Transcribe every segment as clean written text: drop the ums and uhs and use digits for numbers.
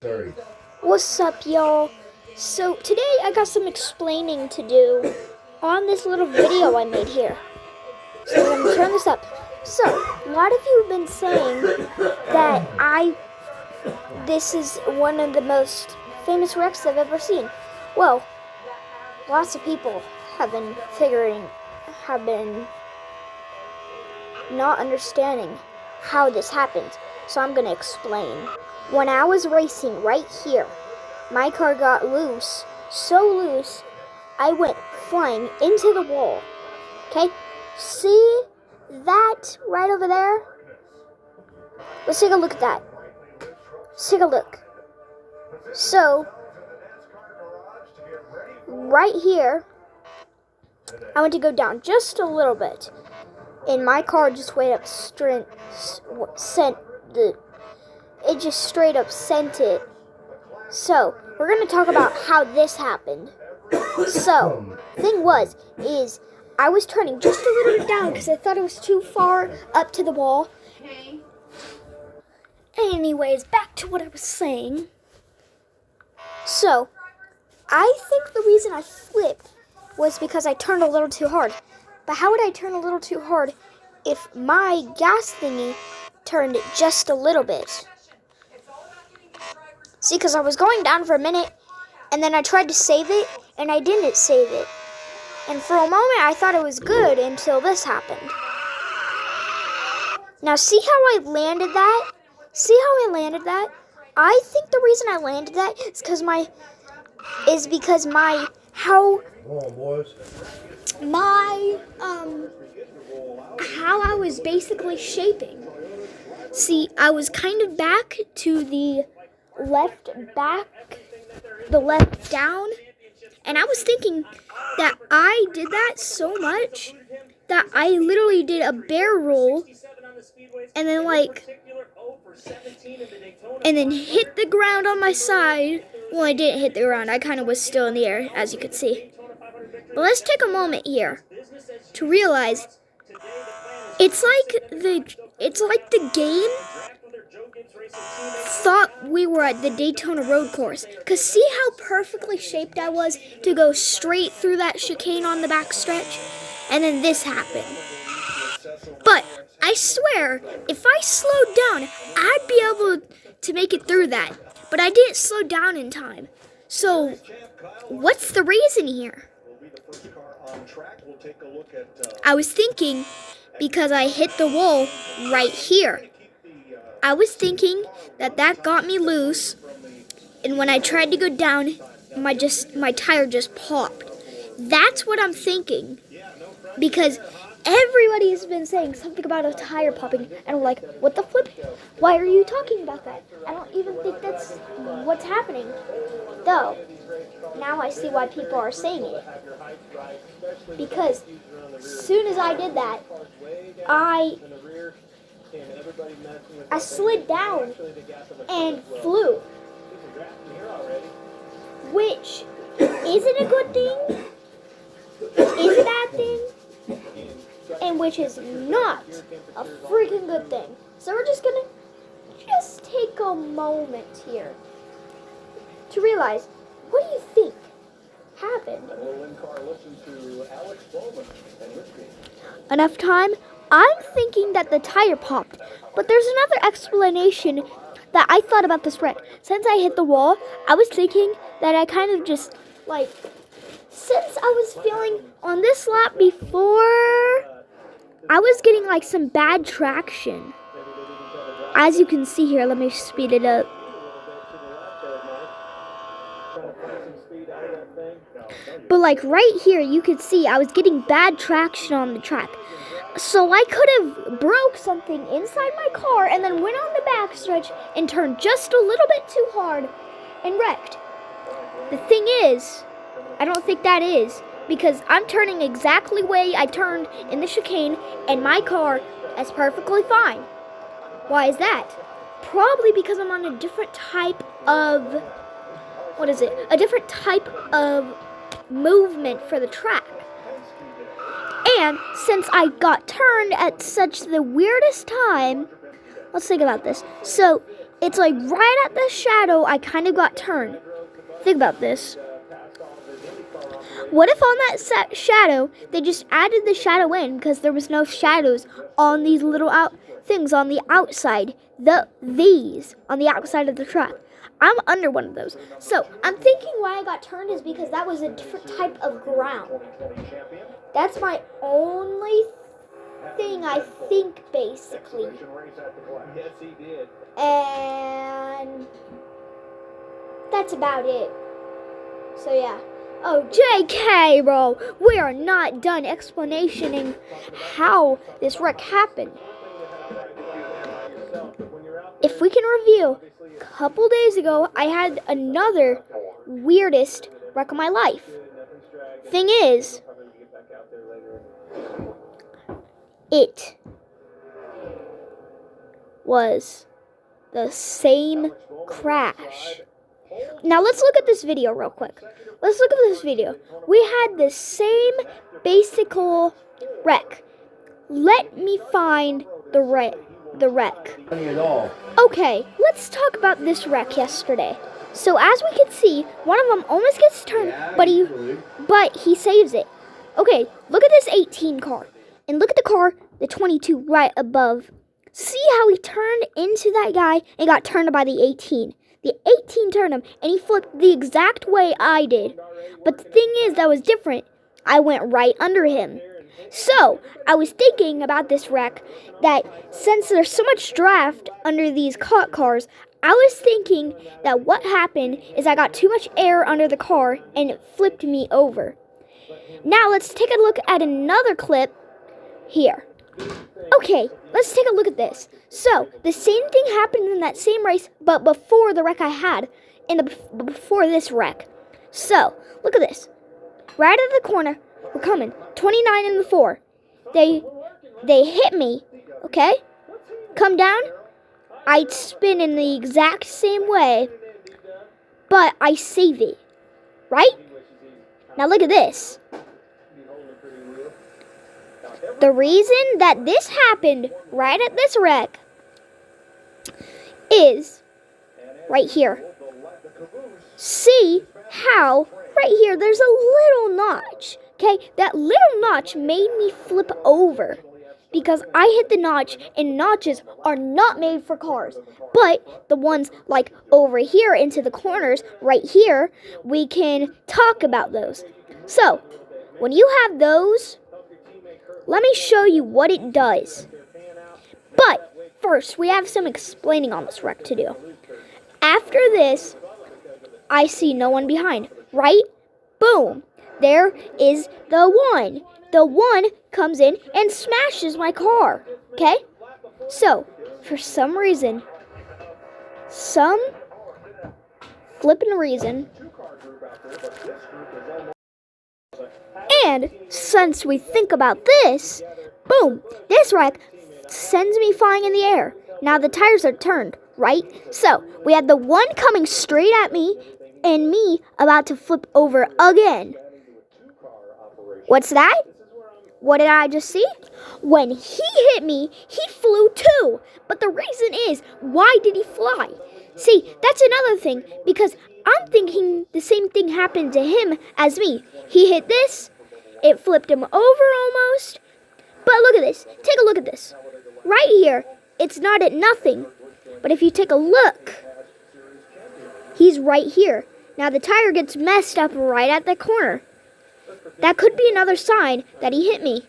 30. What's up, y'all? So today I got some explaining to do on this little video I made here. So I'm gonna turn this up. So a lot of you have been saying that this is one of the most famous wrecks I've ever seen. Well, lots of people have been not understanding how this happened. So I'm gonna explain. When I was racing right here, my car got loose, so loose, I went flying into the wall. Okay? See that right over there? Let's take a look at that. Let's take a look. So, right here, I went to go down just a little bit, and my car just it just straight up sent it. So, we're going to talk about how this happened. So, thing is I was turning just a little bit down because I thought it was too far up to the wall. Anyways, back to what I was saying. So, I think the reason I flipped was because I turned a little too hard. But how would I turn a little too hard if my gas thingy turned just a little bit? See, because I was going down for a minute, and then I tried to save it, and I didn't save it. And for a moment, I thought it was good until this happened. Now, see how I landed that? See how I landed that? I think the reason I landed that is because how I was basically shaping. See, I was kind of back to the left down, and I was thinking that I did that so much that I literally did a bear roll and then hit the ground on my side. Well, I didn't hit the ground. I kind of was still in the air, as you could see. But let's take a moment here to realize it's like the game thought we were at the Daytona road course. Because see how perfectly shaped I was to go straight through that chicane on the backstretch? And then this happened. But I swear, if I slowed down, I'd be able to make it through that. But I didn't slow down in time. So, what's the reason here? I was thinking because I hit the wall right here. I was thinking that got me loose, and when I tried to go down, my tire just popped. That's what I'm thinking, because everybody has been saying something about a tire popping, and I'm like, what the flip? Why are you talking about that? I don't even think that's what's happening. Though, now I see why people are saying it. Because as soon as I did that, I slid down and flew. Which, is it a good thing? Is it a bad thing? And which is not a freaking good thing. So we're just gonna take a moment here to realize, what do you think happened? Enough time? I'm thinking that the tire popped, but there's another explanation that I thought about this wreck. Since I hit the wall, I was thinking that I kind of just, since I was feeling on this lap before, I was getting some bad traction. As you can see here, let me speed it up. But right here, you could see I was getting bad traction on the track. So I could have broke something inside my car and then went on the backstretch and turned just a little bit too hard and wrecked. The thing is, I don't think that is, because I'm turning exactly the way I turned in the chicane, and my car is perfectly fine. Why is that? Probably because I'm on a different type of, a different type of movement for the track. And since I got turned at such the weirdest time, let's think about this. So, it's like right at the shadow I kind of got turned. Think about this. What if on that shadow, they just added the shadow in because there was no shadows on these little things on the outside, these on the outside of the track. I'm under one of those. So I'm thinking why I got turned is because that was a different type of ground. That's my only thing I think, basically. And that's about it. So yeah. Oh, JK, bro. We are not done explanating how this wreck happened. If we can review, a couple days ago, I had another weirdest wreck of my life. Thing is, it was the same crash. Now let's look at this video real quick. Let's look at this video. We had the same basic wreck. Let me find the wreck. Okay, let's talk about this wreck yesterday. So as we can see, one of them almost gets turned, but he saves it. Okay, look at this 18 car. And look at the car, the 22 right above. See how he turned into that guy and got turned by the 18. The 18 turned him, and he flipped the exact way I did. But the thing is, that was different. I went right under him. So, I was thinking about this wreck, that since there's so much draft under these cars, I was thinking that what happened is I got too much air under the car, and it flipped me over. Now, let's take a look at another clip here. Okay, let's take a look at this. So, the same thing happened in that same race, but before the wreck I had, before this wreck. So, look at this. Right at the corner, we're coming. 29 in the 4. They hit me, okay? Come down. I spin in the exact same way, but I save it, right? Now look at this. The reason that this happened right at this wreck is right here. See how right here there's a little notch, okay? That little notch made me flip over because I hit the notch, and notches are not made for cars. But the ones like over here into the corners right here, we can talk about those. So, when you have those, let me show you what it does. But first, we have some explaining on this wreck to do. After this, I see no one behind, right? Boom. There is the one. The one comes in and smashes my car, okay? So, for some reason, some flippin' reason, and since we think about this, boom, this wreck sends me flying in the air. Now the tires are turned, right? So, we had the one coming straight at me and me about to flip over again. What's that? What did I just see? When he hit me, he flew too. But the reason is, why did he fly? See, that's another thing, because I'm thinking the same thing happened to him as me. He hit this, it flipped him over almost. But look at this. Take a look at this. Right here, it's not at nothing. But if you take a look, he's right here. Now the tire gets messed up right at the corner. That could be another sign that he hit me.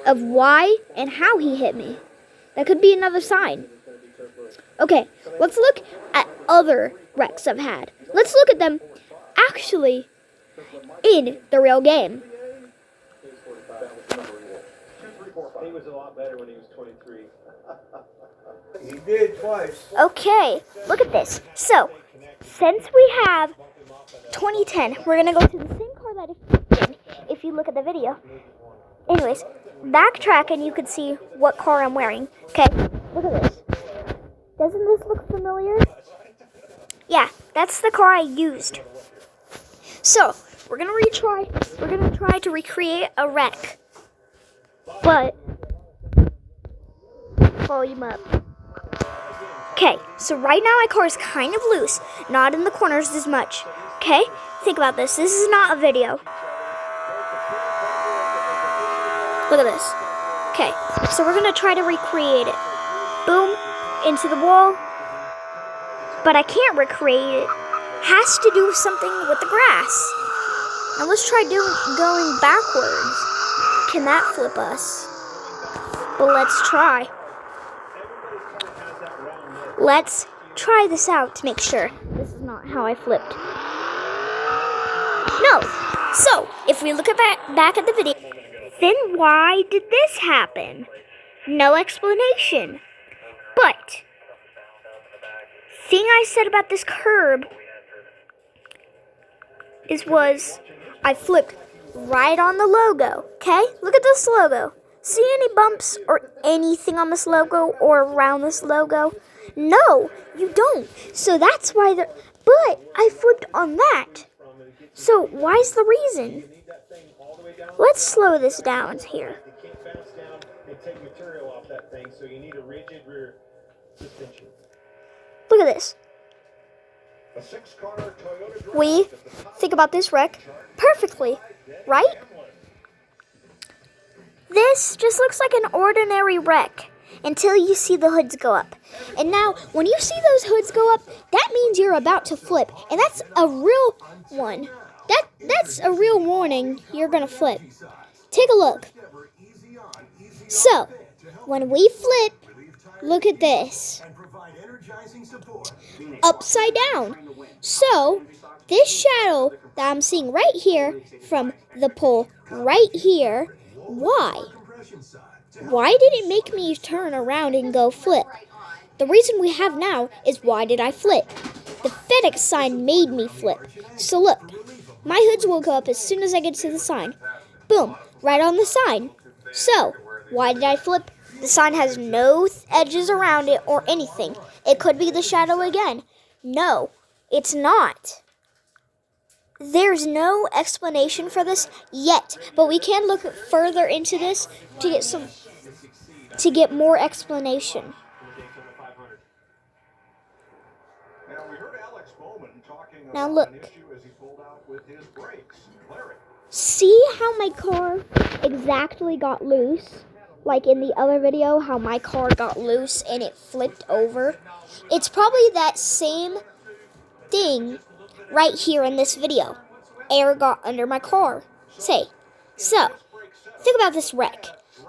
Of why and how he hit me. That could be another sign. Okay, let's look at other wrecks I've had. Let's look at them actually in the real game. He was a lot better when he was 23. He did twice. Okay, look at this. So, since we have 2010, we're going to go to the same car that it did if you look at the video. Anyways, backtrack and you can see what car I'm wearing. Okay, look at this. Doesn't this look familiar? Yeah, that's the car I used. So, we're going to try to recreate a wreck. But, volume up. Okay, so right now my car is kind of loose, not in the corners as much. Okay, think about this. This is not a video. Look at this. Okay, so we're gonna try to recreate it. Boom, into the wall. But I can't recreate it. Has to do something with the grass. Now let's try going backwards. Can that flip us? But let's try. Let's try this out to make sure. This is not how I flipped. No. So, if we look at back at the video, then why did this happen? No explanation. But, thing I said about this curb was I flipped right on the logo, okay? Look at this logo. See any bumps or anything on this logo or around this logo? No, you don't. So that's why but I flipped on that. So why's the reason? Let's slow this down here. Look at this. We think about this wreck perfectly, right? This just looks like an ordinary wreck until you see the hoods go up. And now, when you see those hoods go up, that means you're about to flip. And that's a real one. That's a real warning you're going to flip. Take a look. So, when we flip, look at this. Upside down. So, this shadow that I'm seeing right here from the pole right here, why? Why did it make me turn around and go flip? The reason we have now is why did I flip? The FedEx sign made me flip. So look, my hoods will go up as soon as I get to the sign. Boom, right on the sign. So, why did I flip? The sign has no edges around it or anything. It could be the shadow again. No, it's not. There's no explanation for this yet, but we can look further into this to get more explanation. Now look. See how my car exactly got loose? Like in the other video, how my car got loose and it flipped over? It's probably that same thing right here in this video. Air got under my car. So, think about this wreck.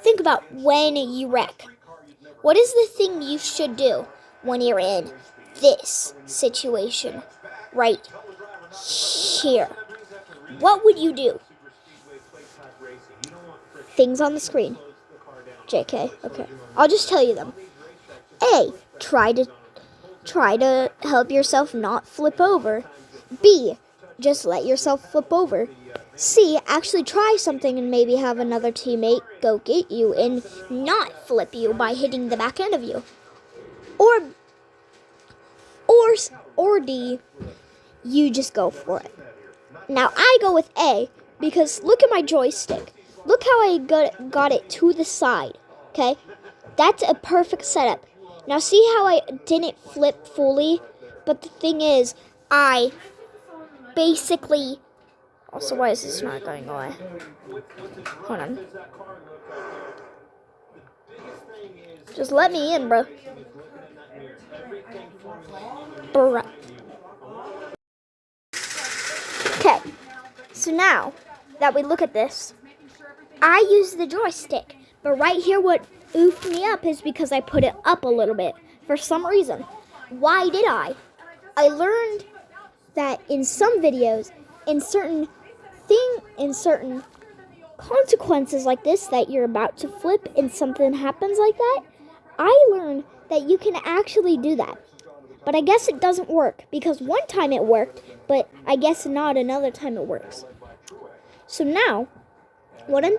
Think about when you wreck. What is the thing you should do when you're in this situation? Right here. What would you do? Things on the screen. JK, okay. I'll just tell you them. A, try to help yourself not flip over. B, just let yourself flip over. C, actually try something and maybe have another teammate go get you and not flip you by hitting the back end of you. Or D, you just go for it. Now I go with A because look at my joystick. Look how I got it to the side, okay? That's a perfect setup. Now see how I didn't flip fully? But the thing is, I basically... Also, why is this not going away? Hold on. Just let me in, bro. Okay, so now that we look at this, I use the joystick. But right here, what oofed me up is because I put it up a little bit for some reason. Why did I? I learned that in some videos, in certain consequences like this, that you're about to flip and something happens like that, I learned that you can actually do that. But I guess it doesn't work, because one time it worked, but I guess not another time it works. So now, what I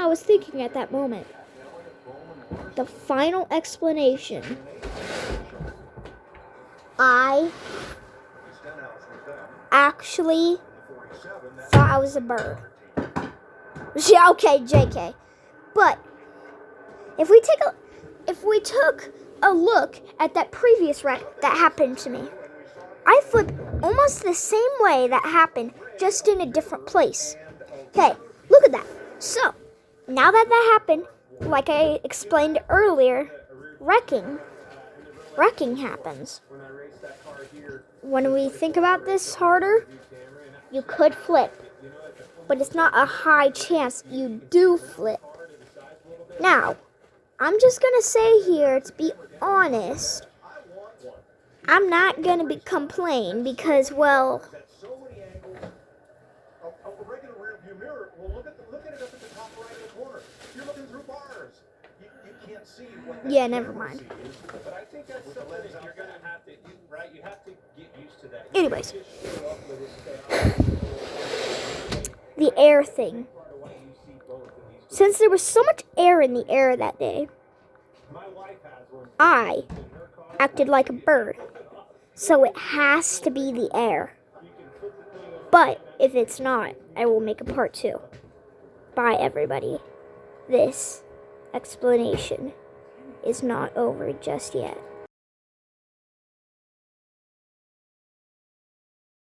was thinking at that moment, the final explanation, I actually thought I was a bird. Yeah, okay, JK. But if we took a look at that previous wreck that happened to me. I flipped almost the same way that happened, just in a different place. Okay, look at that. So, now that that happened, like I explained earlier, wrecking happens. When we think about this harder, you could flip, but it's not a high chance you do flip. Now, I'm just gonna say here, to be honest, I'm not gonna complain because, well, yeah, never mind. But I think that's something that you're gonna have to, right? You have to get used to that. Anyways, the air thing. Since there was so much air in the air that day, I acted like a bird. So it has to be the air. But if it's not, I will make a part 2. Bye, everybody. This explanation is not over just yet.